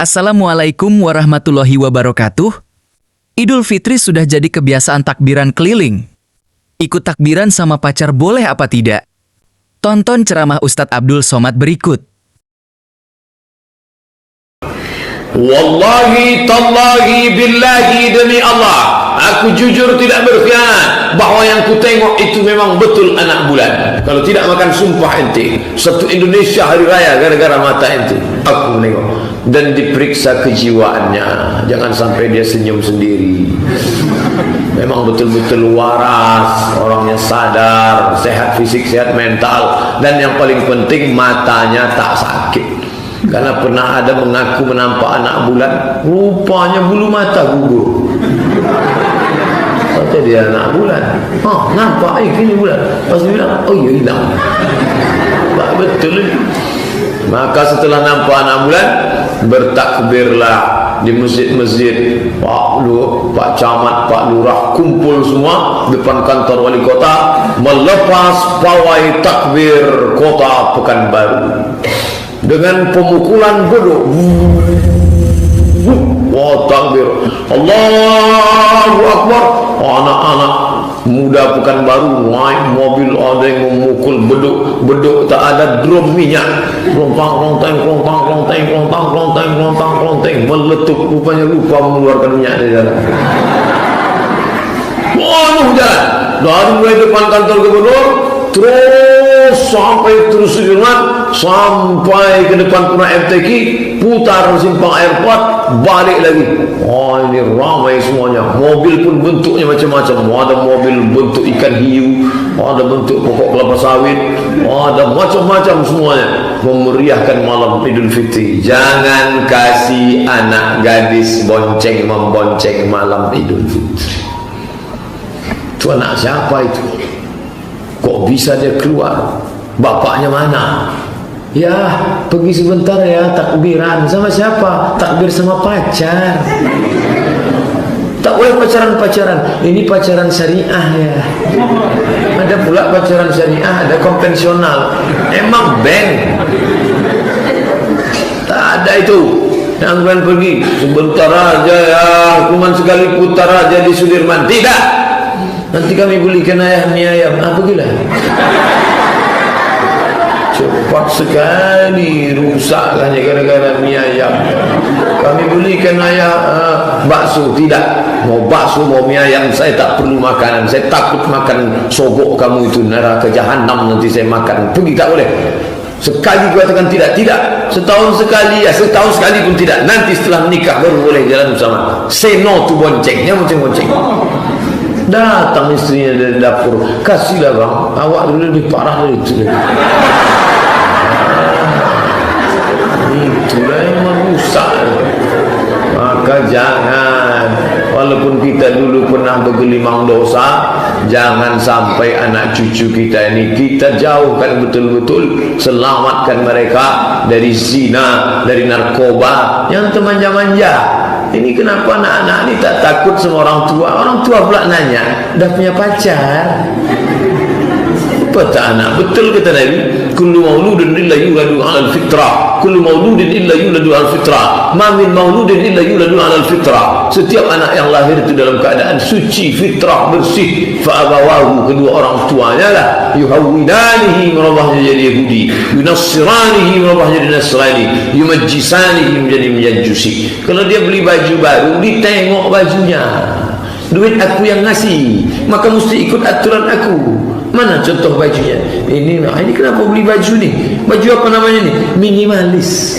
Assalamualaikum warahmatullahi wabarakatuh. Idul Fitri sudah jadi kebiasaan takbiran keliling. Ikut takbiran sama pacar boleh apa tidak? Tonton ceramah Ustadz Abdul Somad berikut. Wallahi tallahi billahi demi Allah, aku jujur tidak berkhianat bahwa yang ku tengok itu memang betul anak bulan. Kalau tidak makan sumpah ente, satu Indonesia hari raya gara-gara mata ente. Aku menengok dan diperiksa kejiwaannya, jangan sampai dia senyum sendiri. Memang betul-betul waras, orangnya sadar, sehat fisik, sehat mental, dan yang paling penting matanya tak sakit. Karena pernah ada mengaku menampak anak bulan, rupanya bulu mata gugur. Kata dia anak bulan, nampak gini bulan. Pas dia bilang, oh iya hilang. Tak betul. Maka setelah nampak anak bulan, bertakbirlah di masjid-masjid. Pak Camat, Pak Lurah kumpul semua depan kantor wali kota, melepas pawai takbir kota Pekanbaru dengan pemukulan beduk. Wah, takbir, Allahu Akbar. Anak-anak muda Pekanbaru naik mobil, ada yang memukul beduk tak ada drum minyak, kelontang kelonteng kelontang kelonteng kelontang kelonteng kelontang kelonteng, meletup, rupanya lupa mengeluarkan minyak dari dalam. Waduh, jalan dari mulai depan kantor gubernur terus sampai terus Sudirman, sampai ke depan Pura MTQ, putar simpang airport, balik lagi. Oh, ini ramai semuanya. Mobil pun bentuknya macam-macam. Ada mobil bentuk ikan hiu, ada bentuk pokok kelapa sawit, ada macam-macam semuanya, memeriahkan malam Idul Fitri. Jangan kasih anak gadis bonceng membonceng malam Idul Fitri. Itu anak siapa itu? Kok bisa dia keluar? Bapaknya mana? Ya, pergi sebentar ya takbiran. Sama siapa? Takbir sama pacar. Tak boleh pacaran-pacaran. Ini pacaran syariah ya. Ada pula pacaran syariah, ada konvensional. Emang bank. Tak ada itu. Jangan pergi sebentar aja ya, cuman sekali putar aja di Sudirman. Tidak. Nanti kami belikan ayah mie ayam. Pergilah. Cepat sekali rusakkannya gara-gara mie ayam. Kami belikan ayah bakso. Tidak. Mau bakso, mau mie ayam, saya tak perlu makanan. Saya takut makan sobok kamu itu, neraka jahanam nanti saya makan. Pergi, tak boleh. Sekali katakan tidak, tidak. Setahun sekali ya, setahun sekali pun tidak. Nanti setelah menikah baru boleh jalan bersama. Say no to bonceng. Dia bonceng-bonceng. Datang istrinya dari dapur, kasihlah bang, awak dulu lebih parah dari itu. Itulah yang merusak. Maka jangan, walaupun kita dulu pernah bergelimang dosa, jangan sampai anak cucu kita ini kita jauhkan betul-betul, selamatkan mereka dari zina, dari narkoba, yang manja-manja. Ini kenapa anak-anak ini tak takut sama orang tua? Orang tua pula nanya, dah punya pacar? Apa tak anak? Betul kata Nabi, kullu mauludin illa yuladu 'alal fitrah. Kullu mauludin illa yuladu 'alal fitrah. Ma min mauludin illa yuladu 'alal fitrah. Setiap anak yang lahir itu dalam keadaan suci, fitrah, bersih. Fa abawahu, kedua orang tuanya lah, yuhawwidanihi, merubahnya jadi Yahudi, yunassiranihi, merubahnya jadi Nasrani, yumajjisanihi, menjadi Majusi. Kalau dia beli baju baru, ditengok bajunya. Duit aku yang ngasih, maka mesti ikut aturan aku. Mana contoh bajunya? Ini kenapa beli baju ni? Baju apa namanya ni? Minimalis.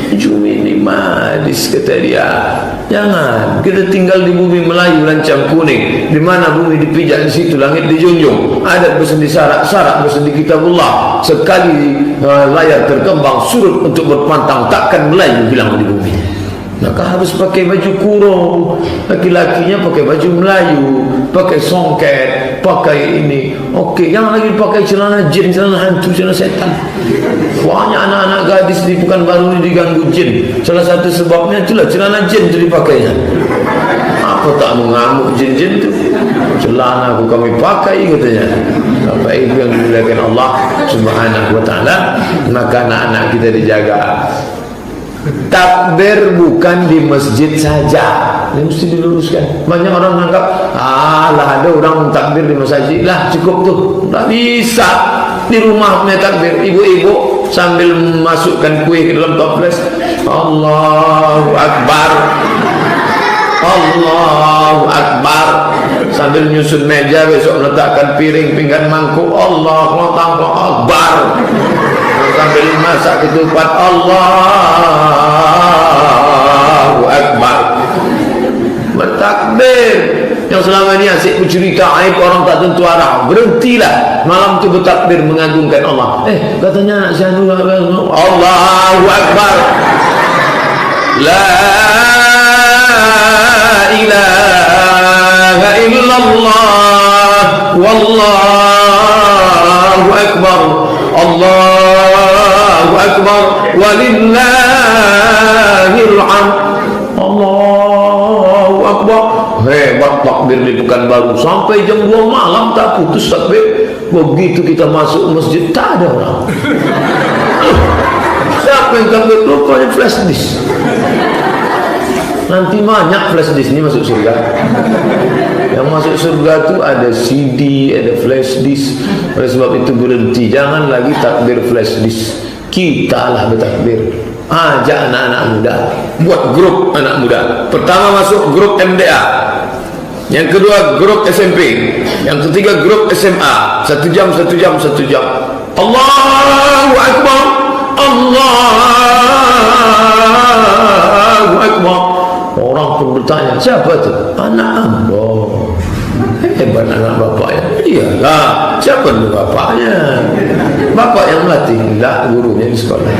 Baju minimalis kata dia. Jangan, kita tinggal di bumi Melayu lancang kuning, di mana bumi dipijak, di situ langit dijunjung, adat bersendi sarak, sarak bersendi kitabullah. Sekali layar terkembang surut untuk berpantang, takkan Melayu hilang di bumi. Maka harus pakai baju kurung, laki-lakinya pakai baju Melayu, pakai songket, pakai ini. Okey, jangan lagi pakai celana jin, celana hantu, celana setan. Banyak anak-anak gadis di Pekanbaru ini diganggu jin. Salah satu sebabnya itulah celana jin itu dipakainya. Apa tak mengamuk jin-jin itu? Celana aku kami pakai katanya. Apa itu yang dimuliakan Allah Subhanahu wa taala? Maka anak-anak kita dijaga. Takbir bukan di masjid saja. Ini mesti diluruskan. Banyak orang menganggap, lah ada orang takbir di masjid lah cukup tuh. Tak bisa. Di rumah punya takbir. Ibu-ibu sambil masukkan kue ke dalam toples, Allahu Akbar, Allahu Akbar, sambil nyusun meja, besok meletakkan piring, pinggan, mangkuk, Allahu Akbar, sambil masak ketupat, Allahu Akbar, bertakbir. Yang selama ini asyik bercerita aib orang tak tentu arah, berhentilah malam itu bertakbir mengagungkan Allah. Katanya anak saya Allahu Akbar, la ilaha illallah, wallahu akbar, Allahu akbar, walillahil hamd, Allahu akbar. Hebat takbir di Pekanbaru sampai jam 2 malam tak putus takbir. Begitu kita masuk masjid tak ada orang. Siapa yang takbir? Rupanya flash disk. Nanti banyak flash disk ini masuk surga. Yang masuk surga itu ada CD, ada flash disk. Oleh sebab itu berhenti, jangan lagi takbir flash disk. Kita lah bertakbir. Ajak anak-anak muda, buat grup anak muda. Pertama masuk grup MDA, yang kedua grup SMP, yang ketiga grup SMA. 1 jam, 1 jam, 1 jam. Allahu Akbar, Allahu Akbar. Orang pun bertanya, siapa tu? Anak Ambo. Hebat anak bapaknya. Iyalah, siapa dulu bapaknya? Bapak yang melatih, tidak gurunya di sekolah.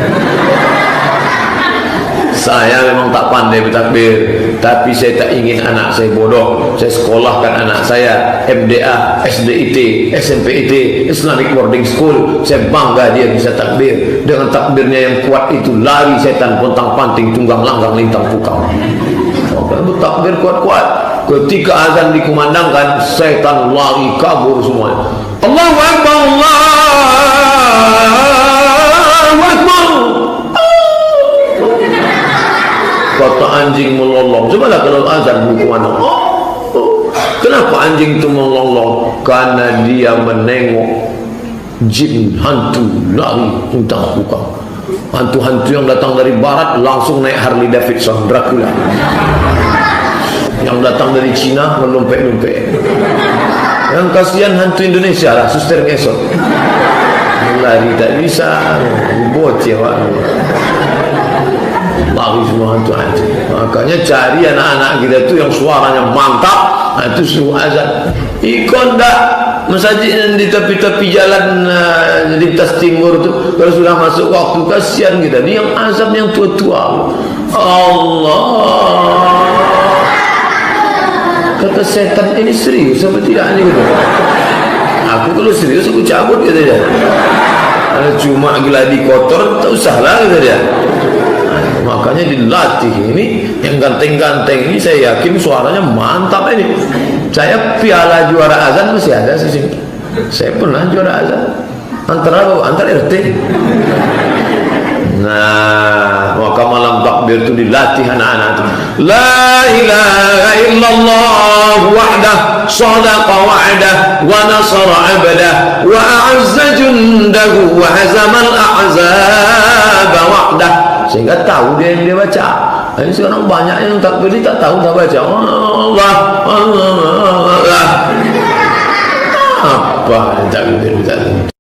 Saya memang tak pandai bertakbir, tapi saya tak ingin anak saya bodoh. Saya sekolahkan anak saya MDA, SDIT, SMPIT, Islamic Boarding School. Saya bangga dia bisa takbir. Dengan takbirnya yang kuat itu, lari setan pontang panting, tunggang langgang lintang pukau. Takbir kuat-kuat. Ketika azan dikumandangkan, setan lari kabur semuanya. Allahu Akbar, Allahu Akbar. Kata anjing melolong. Cobalah kalau azan berkumandang. Kenapa anjing itu melolong? Karena dia menengok jin hantu lari entah bukan. Hantu-hantu yang datang dari barat langsung naik Harley Davidson, Dracula. Yang datang dari Cina melumpek-lumpek. Yang kasihan hantu Indonesia lah, suster ngesot. Lari tak bisa, bocil pak. Lari semua hantu-hantu. Makanya cari anak-anak kita tu yang suaranya mantap, itu suruh azan. Ikon dah masjid di tepi-tepi jalan lintas timur tu, kalau sudah masuk waktu kasihan kita. Ni yang azan yang tua-tua. Allah. Kata setan, ini serius apa tidak ni gitu. Aku kalau serius aku cabut kata dia. Cuma geladi kotor tak usahlah kata dia. Makanya dilatih ini yang ganteng-ganteng ini, saya yakin suaranya mantap ini. Saya piala juara azan masih ada di sini. Saya pernah juara azan antar RT. Nah, maka malam takbir itu dilatih anak-anak itu. La ilaha illallah wahdah sadaqa wa'dah wa nasara 'abdah wa a'azza jundahu wa hazamal ahzaba wahdah. Sehingga tahu dia yang dia baca. Ini sekarang banyak yang takbir ini tak tahu tak baca. Allah, Allah, Allah. Apa takbir tadi?